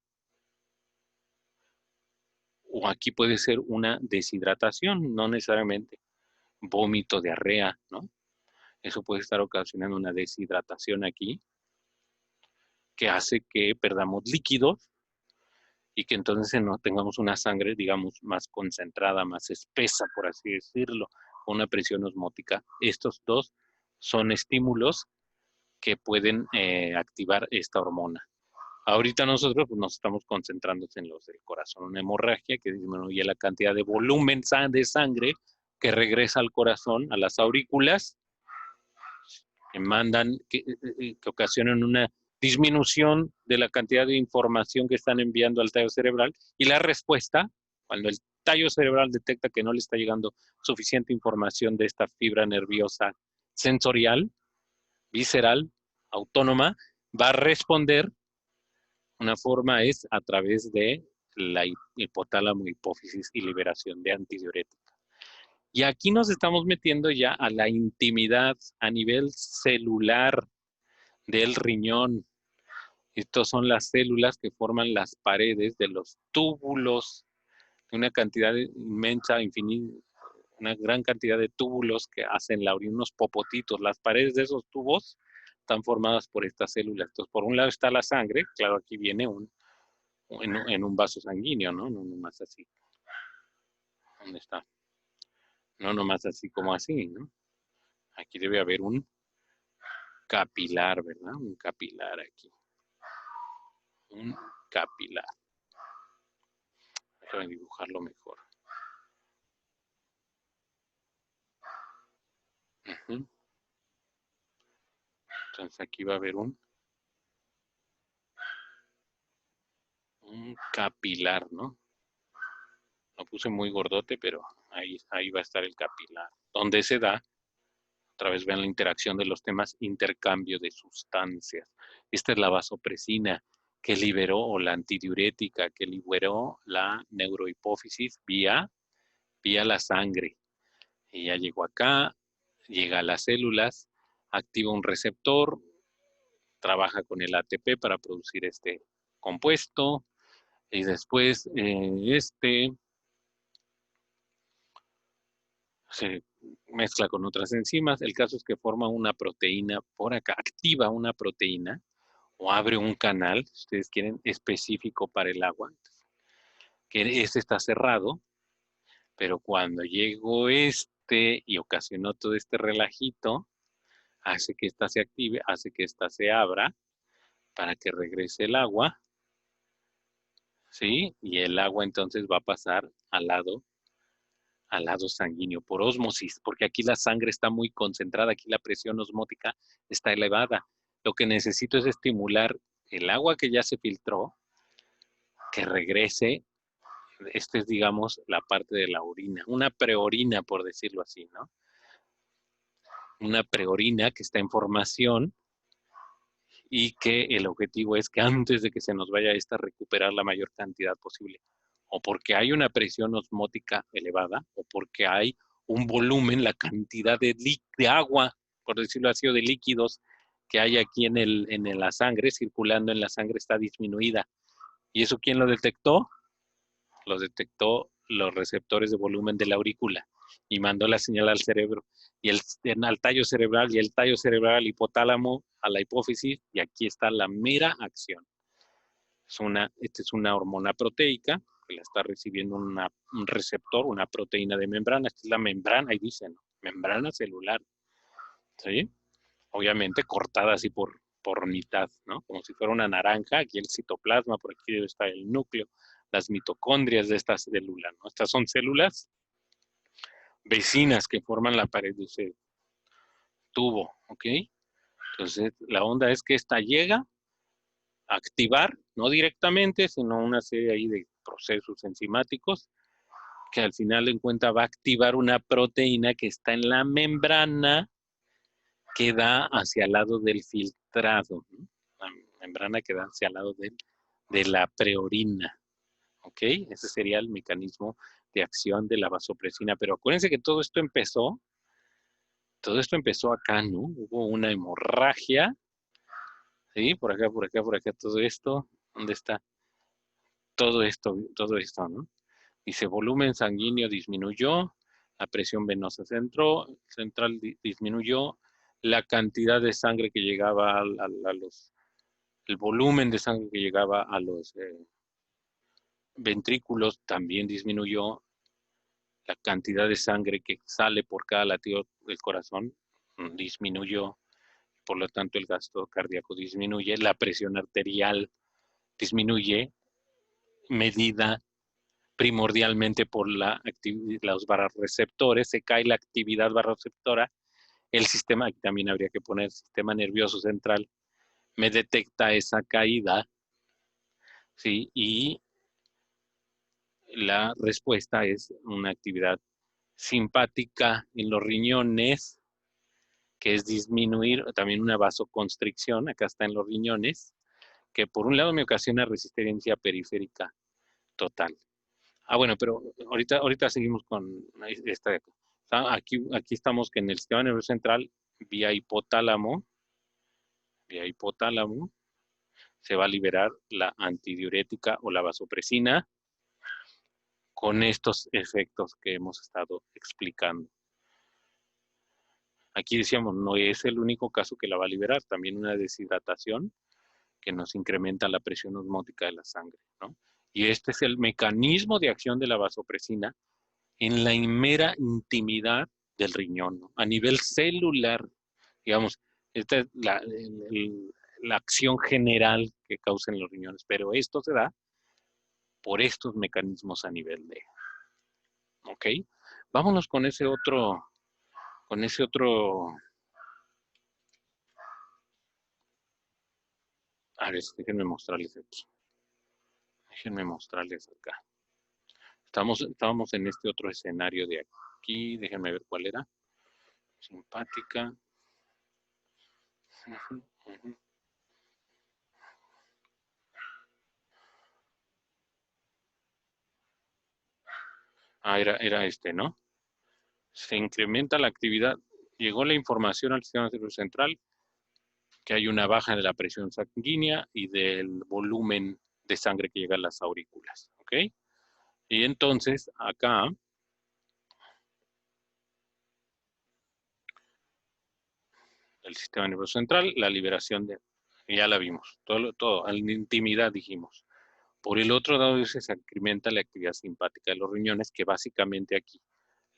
o aquí puede ser una deshidratación, no necesariamente vómito, diarrea, ¿no? Eso puede estar ocasionando una deshidratación aquí, que hace que perdamos líquidos y que entonces no tengamos una sangre, digamos, más concentrada, más espesa, por así decirlo, con una presión osmótica. Estos dos son estímulos que pueden activar esta hormona. Ahorita nosotros pues, nos estamos concentrando en los del corazón, una hemorragia que disminuye la cantidad de volumen de sangre que regresa al corazón, a las aurículas, que ocasionan una disminución de la cantidad de información que están enviando al tallo cerebral, y la respuesta, cuando el tallo cerebral detecta que no le está llegando suficiente información de esta fibra nerviosa sensorial, visceral, autónoma, va a responder. Una forma es a través de la hipotálamo, hipófisis y liberación de antidiurética. Y aquí nos estamos metiendo ya a la intimidad a nivel celular del riñón. Estas son las células que forman las paredes de los túbulos, una cantidad inmensa, infinita, una gran cantidad de túbulos que hacen la orina, unos popotitos. Las paredes de esos tubos están formadas por estas células. Entonces, por un lado está la sangre, claro, aquí viene en un vaso sanguíneo, ¿no? No nomás así. ¿Dónde está? No nomás así como así, ¿no? Aquí debe haber un capilar, ¿verdad? Un capilar aquí. Un capilar. Déjame dibujarlo mejor. Uh-huh. Entonces aquí va a haber un capilar, ¿no? Lo puse muy gordote, pero ahí va a estar el capilar. Donde se da, otra vez vean la interacción de los temas, intercambio de sustancias. Esta es la vasopresina que liberó, o la antidiurética que liberó la neurohipófisis vía la sangre. Y ya llegó acá, llega a las células, activa un receptor, trabaja con el ATP para producir este compuesto, y después se mezcla con otras enzimas. El caso es que forma una proteína por acá, activa una proteína o abre un canal, si ustedes quieren, específico para el agua, que este está cerrado, pero cuando llegó y ocasionó todo este relajito, hace que esta se active, hace que esta se abra para que regrese el agua, ¿sí? Y el agua entonces va a pasar al lado sanguíneo por ósmosis, porque aquí la sangre está muy concentrada, aquí la presión osmótica está elevada. Lo que necesito es estimular el agua que ya se filtró, que regrese. Esta es, digamos, la parte de la orina, una preorina, por decirlo así, ¿no? Una preorina que está en formación y que el objetivo es que antes de que se nos vaya esta, recuperar la mayor cantidad posible. O porque hay una presión osmótica elevada, o porque hay un volumen, la cantidad de agua, por decirlo así, o de líquidos que hay aquí en la sangre, circulando en la sangre, está disminuida. ¿Y eso quién lo detectó? Lo detectó los receptores de volumen de la aurícula y mandó la señal al cerebro y al tallo cerebral, y el tallo cerebral al hipotálamo, a la hipófisis, y aquí está la mera acción. Esta es una hormona proteica que la está recibiendo un receptor, una proteína de membrana. Esta es la membrana, ahí dicen, ¿no? Membrana celular, ¿sí? Obviamente cortada así por mitad, ¿no? Como si fuera una naranja, aquí el citoplasma, por aquí está el núcleo, las mitocondrias de esta célula, ¿no? Estas son células vecinas que forman la pared de ese tubo, ¿ok? Entonces, la onda es que esta llega a activar, no directamente, sino una serie ahí de procesos enzimáticos, que al final en cuenta va a activar una proteína que está en la membrana que da hacia el lado del filtrado, ¿no? La membrana que da hacia el lado de la preorina, ¿ok? Ese sería el mecanismo de acción de la vasopresina. Pero acuérdense que todo esto empezó acá, ¿no? Hubo una hemorragia, ¿sí? Por acá, todo esto. ¿Dónde está? Todo esto, ¿no? Dice, volumen sanguíneo disminuyó, la presión venosa central disminuyó, la cantidad de sangre que llegaba el volumen de sangre que llegaba a los ventrículos también disminuyó, la cantidad de sangre que sale por cada latido del corazón disminuyó, por lo tanto el gasto cardíaco disminuye, la presión arterial disminuye, medida primordialmente por los barroreceptores, se cae la actividad barroreceptora el sistema, aquí también habría que poner sistema nervioso central, me detecta esa caída, ¿sí? Y la respuesta es una actividad simpática en los riñones, que es disminuir, también una vasoconstricción, acá está en los riñones, que por un lado me ocasiona resistencia periférica total. Ah, bueno, pero ahorita seguimos con esta de acá. Aquí estamos que en el sistema nervioso central, vía hipotálamo, se va a liberar la antidiurética o la vasopresina con estos efectos que hemos estado explicando. Aquí decíamos, no es el único caso que la va a liberar, también una deshidratación que nos incrementa la presión osmótica de la sangre, ¿no? Y este es el mecanismo de acción de la vasopresina en la mera intimidad del riñón, ¿no? A nivel celular, digamos, esta es la acción general que causan los riñones, pero esto se da por estos mecanismos a nivel de, ¿ok? Vámonos con ese otro, a ver, déjenme mostrarles aquí, acá. Estábamos en este otro escenario de aquí, déjenme ver cuál era, simpática. Uh-huh, uh-huh. Ah, era este, ¿no? Se incrementa la actividad. Llegó la información al sistema nervioso central que hay una baja de la presión sanguínea y del volumen de sangre que llega a las aurículas, ¿ok? Y entonces acá el sistema nervioso central, la liberación de, ya la vimos, todo, en intimidad dijimos. Por el otro lado se incrementa la actividad simpática de los riñones, que básicamente aquí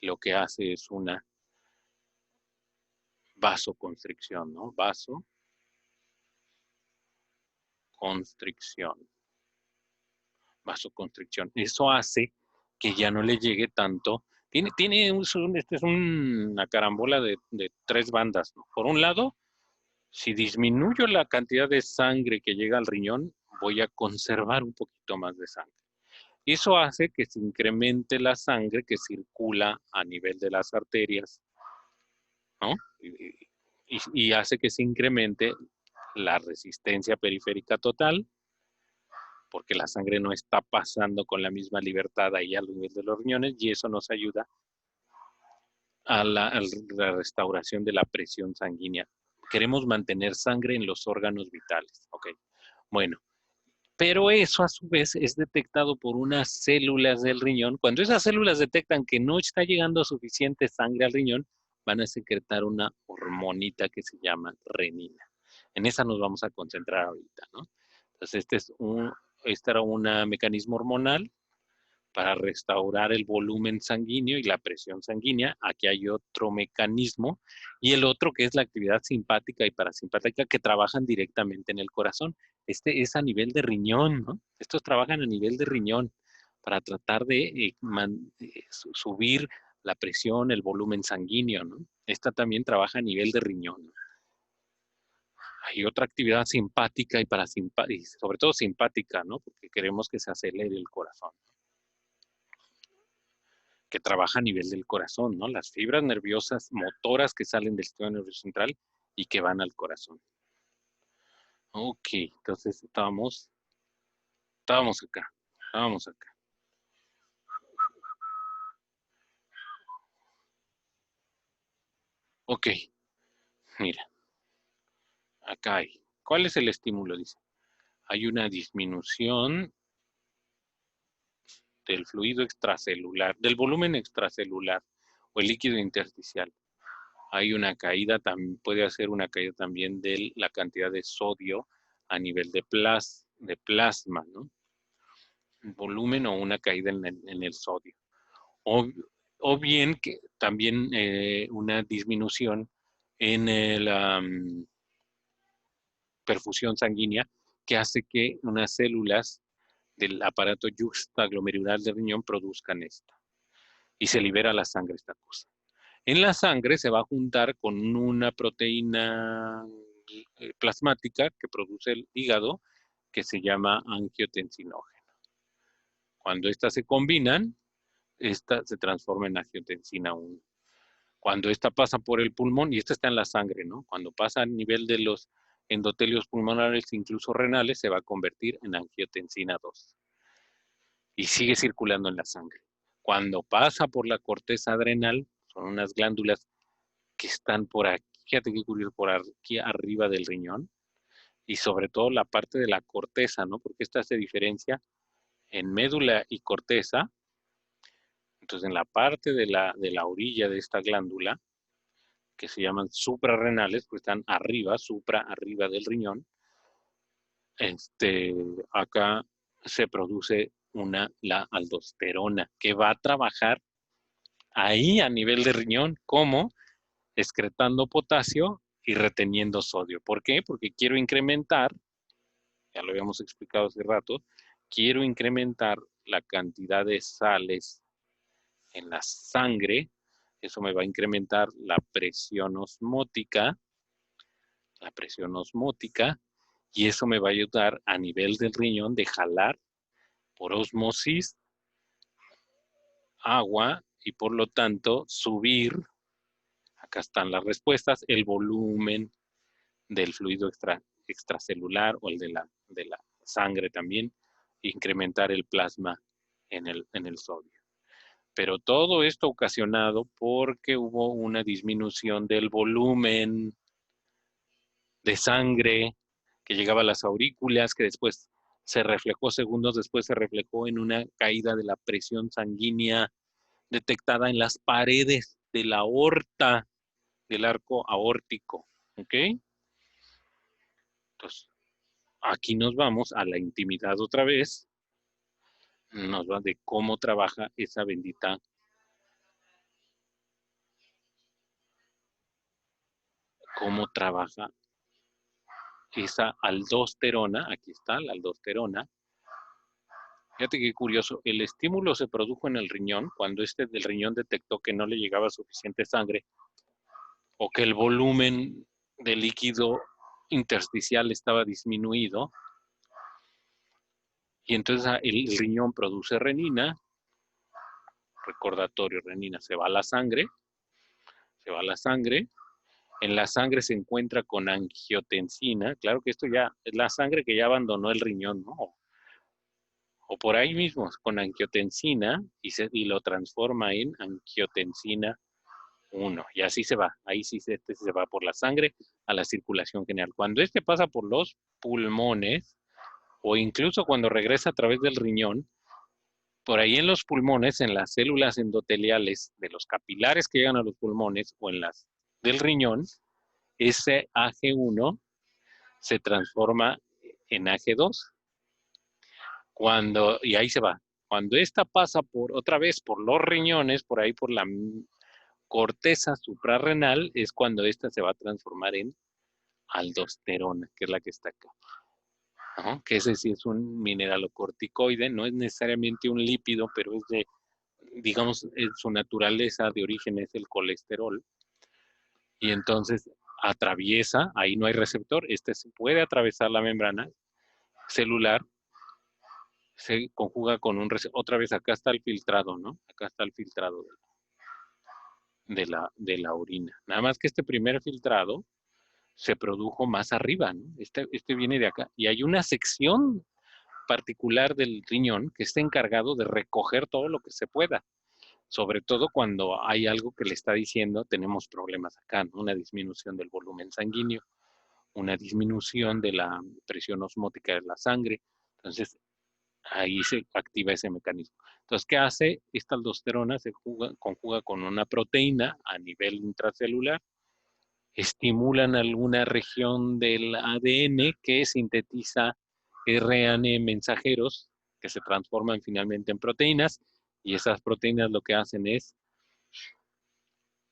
lo que hace es una vasoconstricción, ¿no? Vasoconstricción. Eso hace que ya no le llegue tanto. Este es una carambola de tres bandas, ¿no? Por un lado, si disminuyo la cantidad de sangre que llega al riñón, voy a conservar un poquito más de sangre. Eso hace que se incremente la sangre que circula a nivel de las arterias, ¿no? Y hace que se incremente la resistencia periférica total, porque la sangre no está pasando con la misma libertad ahí al nivel de los riñones, y eso nos ayuda a la restauración de la presión sanguínea. Queremos mantener sangre en los órganos vitales, ¿ok? Bueno, pero eso a su vez es detectado por unas células del riñón. Cuando esas células detectan que no está llegando suficiente sangre al riñón, van a secretar una hormonita que se llama renina. En esa nos vamos a concentrar ahorita, ¿no? Entonces, este era un mecanismo hormonal para restaurar el volumen sanguíneo y la presión sanguínea. Aquí hay otro mecanismo y el otro que es la actividad simpática y parasimpática que trabajan directamente en el corazón. Este es a nivel de riñón, ¿no? Estos trabajan a nivel de riñón para tratar de subir la presión, el volumen sanguíneo, ¿no? Esta también trabaja a nivel de riñón, ¿no? Hay otra actividad simpática y parasimpática, y sobre todo simpática, ¿no? Porque queremos que se acelere el corazón, que trabaja a nivel del corazón, ¿no? Las fibras nerviosas motoras que salen del sistema nervioso central y que van al corazón. Ok, entonces estábamos acá. Ok, mira, acá hay. ¿Cuál es el estímulo? Dice, hay una disminución del fluido extracelular, del volumen extracelular o el líquido intersticial. Hay una caída, puede hacer una caída también de la cantidad de sodio a nivel de plasma, ¿no? Volumen o una caída en el sodio. O, o, bien que también una disminución en la perfusión sanguínea que hace que unas células del aparato juxtaglomerular del riñón produzcan esto y se libera la sangre esta cosa. En la sangre se va a juntar con una proteína plasmática que produce el hígado, que se llama angiotensinógeno. Cuando estas se combinan, esta se transforma en angiotensina 1. Cuando esta pasa por el pulmón, y esta está en la sangre, ¿no? Cuando pasa a nivel de los endotelios pulmonares, incluso renales, se va a convertir en angiotensina 2. Y sigue circulando en la sangre. Cuando pasa por la corteza adrenal, son unas glándulas que están por aquí, fíjate qué curioso, por aquí arriba del riñón, y sobre todo la parte de la corteza, ¿no? Porque esta se diferencia en médula y corteza. Entonces, en la parte de la orilla de esta glándula, que se llaman suprarrenales, pues están arriba, arriba del riñón, acá se produce la aldosterona, que va a trabajar ahí a nivel de riñón, como excretando potasio y reteniendo sodio. ¿Por qué? Porque quiero incrementar, ya lo habíamos explicado hace rato, quiero incrementar la cantidad de sales en la sangre. Eso me va a incrementar la presión osmótica, y eso me va a ayudar a nivel del riñón de jalar por osmosis agua y por lo tanto subir, acá están las respuestas, el volumen del fluido extracelular o el de la sangre también, incrementar el plasma en el sodio. Pero todo esto ocasionado porque hubo una disminución del volumen de sangre que llegaba a las aurículas, que después se reflejó, segundos después se reflejó en una caída de la presión sanguínea detectada en las paredes de la aorta, del arco aórtico. ¿Ok? Entonces, aquí nos vamos a la intimidad otra vez. Nos va de cómo trabaja esa bendita esa aldosterona. Aquí está la aldosterona. Fíjate qué curioso, el estímulo se produjo en el riñón cuando del riñón detectó que no le llegaba suficiente sangre o que el volumen de líquido intersticial estaba disminuido, y entonces el riñón produce renina, recordatorio, renina, se va a la sangre, en la sangre se encuentra con angiotensina, claro que esto ya es la sangre que ya abandonó el riñón, ¿no? O por ahí mismo, con angiotensina, y lo transforma en angiotensina 1, y así se va, ahí sí se va por la sangre a la circulación general. Cuando pasa por los pulmones, o incluso cuando regresa a través del riñón, por ahí en los pulmones, en las células endoteliales de los capilares que llegan a los pulmones o en las del riñón, ese AG1 se transforma en AG2. Y ahí se va. Cuando esta pasa otra vez por los riñones, por ahí por la corteza suprarrenal, es cuando esta se va a transformar en aldosterona, que es la que está acá. ¿No? Que ese sí es un mineralocorticoide, no es necesariamente un lípido, pero es digamos, su naturaleza de origen es el colesterol. Y entonces atraviesa, ahí no hay receptor, se puede atravesar la membrana celular, se conjuga con un receptor. Otra vez acá está el filtrado, ¿no? Acá está el filtrado de la orina. Nada más que este primer filtrado se produjo más arriba, ¿no? Este viene de acá. Y hay una sección particular del riñón que está encargado de recoger todo lo que se pueda, sobre todo cuando hay algo que le está diciendo, tenemos problemas acá, ¿no? Una disminución del volumen sanguíneo, una disminución de la presión osmótica de la sangre. Entonces, ahí se activa ese mecanismo. Entonces, ¿qué hace? Esta aldosterona se conjuga con una proteína a nivel intracelular, estimulan alguna región del ADN que sintetiza RNA mensajeros que se transforman finalmente en proteínas, y esas proteínas lo que hacen es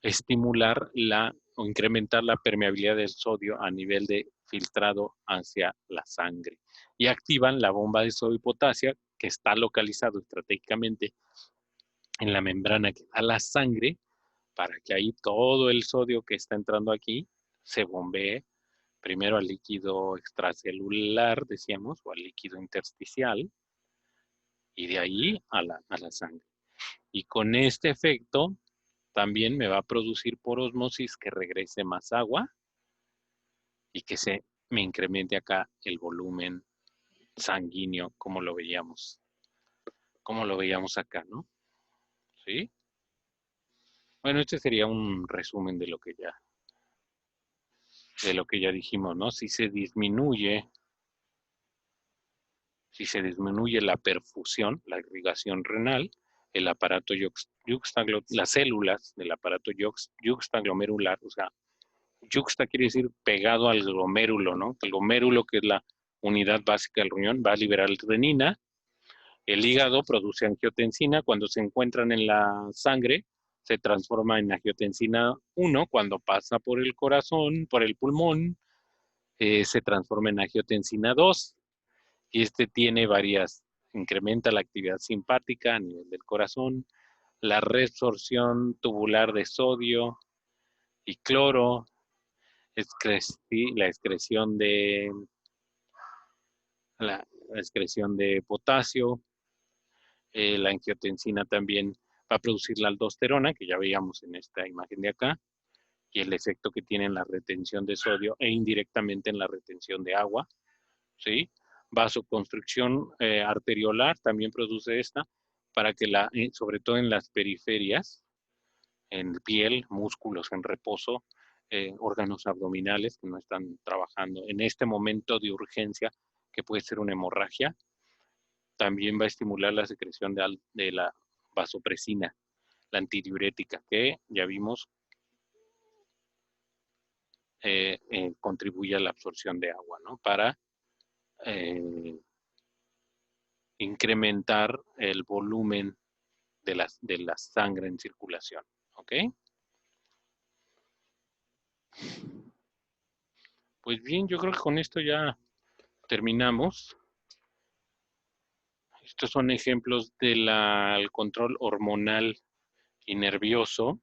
estimular o incrementar la permeabilidad del sodio a nivel de filtrado hacia la sangre, y activan la bomba de sodio y potasio que está localizado estratégicamente en la membrana que da la sangre para que ahí todo el sodio que está entrando aquí se bombee primero al líquido extracelular, decíamos, o al líquido intersticial, y de ahí a la sangre. Y con este efecto también me va a producir por osmosis que regrese más agua y que se me incremente acá el volumen sanguíneo, como lo veíamos acá, ¿no? ¿Sí? Bueno, este sería un resumen de lo que ya dijimos, ¿no? Si se disminuye la perfusión, la irrigación renal, el aparato las células del aparato yuxtaglomerular, o sea, yuxta quiere decir pegado al glomérulo, ¿no? El glomérulo, que es la unidad básica del riñón, va a liberar renina. El hígado produce angiotensina. Cuando se encuentran en la sangre, se transforma en angiotensina 1. Cuando pasa por el corazón, por el pulmón, se transforma en angiotensina 2. Y este tiene incrementa la actividad simpática a nivel del corazón, la reabsorción tubular de sodio y cloro, la excreción la excreción de potasio. La angiotensina también va a producir la aldosterona, que ya veíamos en esta imagen de acá, y el efecto que tiene en la retención de sodio e indirectamente en la retención de agua, ¿sí? Vasoconstricción arteriolar también produce esta, para que sobre todo en las periferias, en piel, músculos en reposo, órganos abdominales que no están trabajando en este momento de urgencia, que puede ser una hemorragia, también va a estimular la secreción de la vasopresina, la antidiurética, que ya vimos contribuye a la absorción de agua, ¿no? Para eh, incrementar el volumen de la sangre en circulación, ¿ok? Pues bien, yo creo que con esto ya terminamos. Estos son ejemplos del control hormonal y nervioso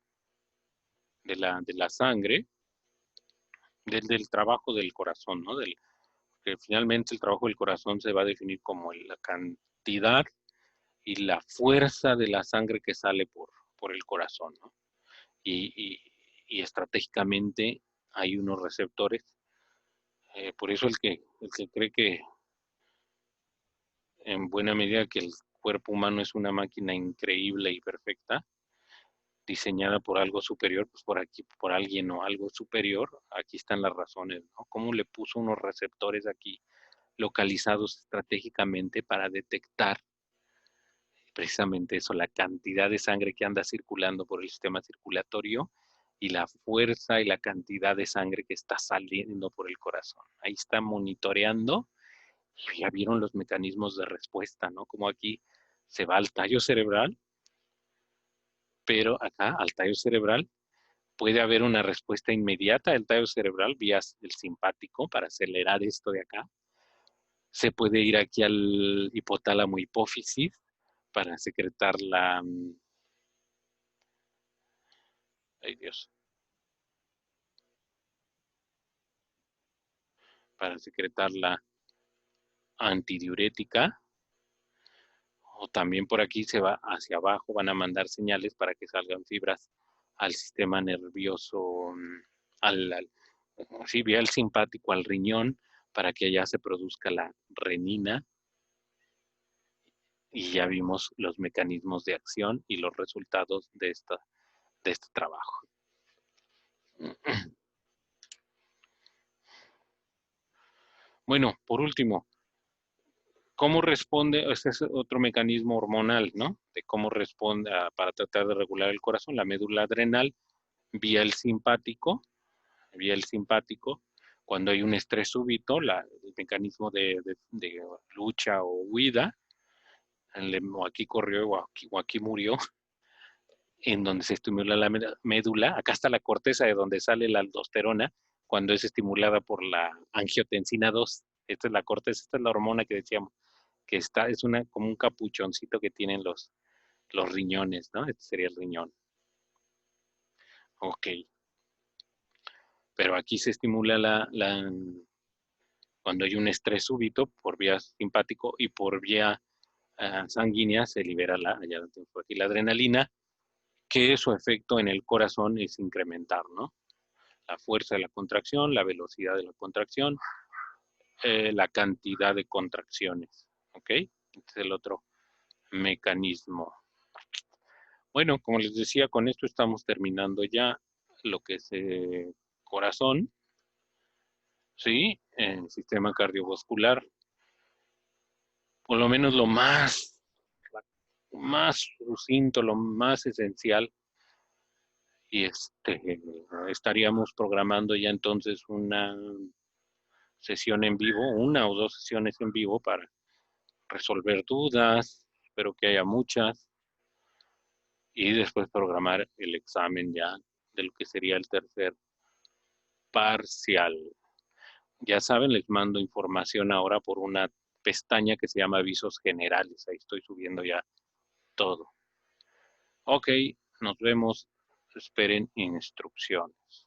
de la sangre, del trabajo del corazón, ¿no? Que finalmente el trabajo del corazón se va a definir como la cantidad y la fuerza de la sangre que sale por el corazón, ¿no? Y, y, y estratégicamente hay unos receptores. Por eso el que cree que en buena medida que el cuerpo humano es una máquina increíble y perfecta, diseñada por algo superior, pues por aquí, por alguien o algo superior, aquí están las razones, ¿no? Cómo le puso unos receptores aquí localizados estratégicamente para detectar precisamente eso, la cantidad de sangre que anda circulando por el sistema circulatorio y la fuerza y la cantidad de sangre que está saliendo por el corazón. Ahí está monitoreando y ya vieron los mecanismos de respuesta, ¿no? Como aquí se va al tallo cerebral, pero acá al tallo cerebral puede haber una respuesta inmediata del tallo cerebral vía el simpático para acelerar esto de acá. Se puede ir aquí al hipotálamo hipófisis para secretar ay Dios, para secretar la antidiurética, o también por aquí se va hacia abajo, van a mandar señales para que salgan fibras al sistema nervioso, al sí, vía el simpático al riñón, para que allá se produzca la renina, y ya vimos los mecanismos de acción y los resultados de este trabajo. Bueno, por último, ¿cómo responde? Este es otro mecanismo hormonal, ¿no? De cómo responde para tratar de regular el corazón, la médula adrenal vía el simpático, cuando hay un estrés súbito, el mecanismo de lucha o huida, o aquí corrió o aquí murió, en donde se estimula la médula. Acá está la corteza de donde sale la aldosterona cuando es estimulada por la angiotensina 2. Esta es la corteza, esta es la hormona que decíamos, que es como un capuchoncito que tienen los riñones, ¿no? Este sería el riñón. Ok, pero aquí se estimula cuando hay un estrés súbito por vía simpático y por vía sanguínea se libera ya tengo aquí la adrenalina, que su efecto en el corazón es incrementar, ¿no? La fuerza de la contracción, la velocidad de la contracción, la cantidad de contracciones, ¿ok? Este es el otro mecanismo. Bueno, como les decía, con esto estamos terminando ya lo que es corazón, ¿sí? El sistema cardiovascular, por lo menos lo más sucinto, lo más esencial, y estaríamos programando ya entonces una sesión en vivo, una o dos sesiones en vivo para resolver dudas, espero que haya muchas, y después programar el examen ya de lo que sería el tercer parcial. Ya saben, les mando información ahora por una pestaña que se llama avisos generales. Ahí estoy subiendo ya todo. Ok, nos vemos. Esperen instrucciones.